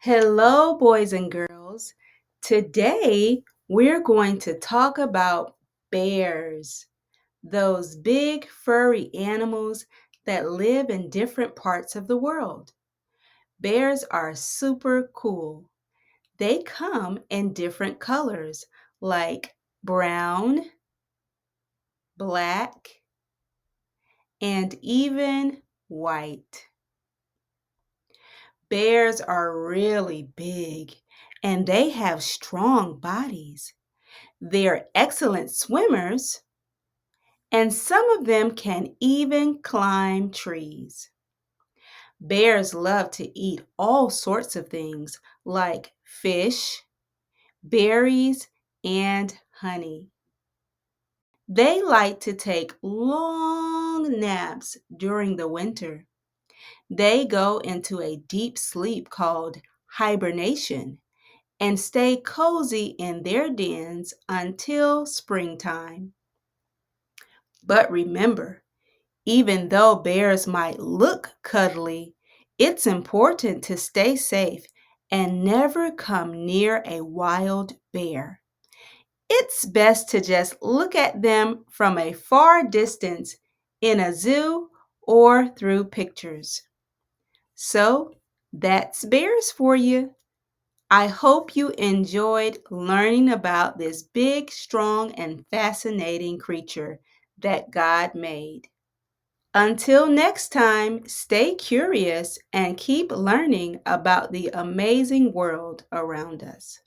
Hello, boys and girls. Today, we're going to talk about bears, those big furry animals that live in different parts of the world. Bears are super cool. They come in different colors like brown, black, and even white. Bears are really big and they have strong bodies. They're excellent swimmers, and some of them can even climb trees. Bears love to eat all sorts of things like fish, berries, and honey. They like to take long naps during the winter. They go into a deep sleep called hibernation and stay cozy in their dens until springtime. But remember, even though bears might look cuddly, it's important to stay safe and never come near a wild bear. It's best to just look at them from a far distance in a zoo or through pictures. So, that's bears for you. I hope you enjoyed learning about this big, strong, and fascinating creature that God made. Until next time, stay curious and keep learning about the amazing world around us.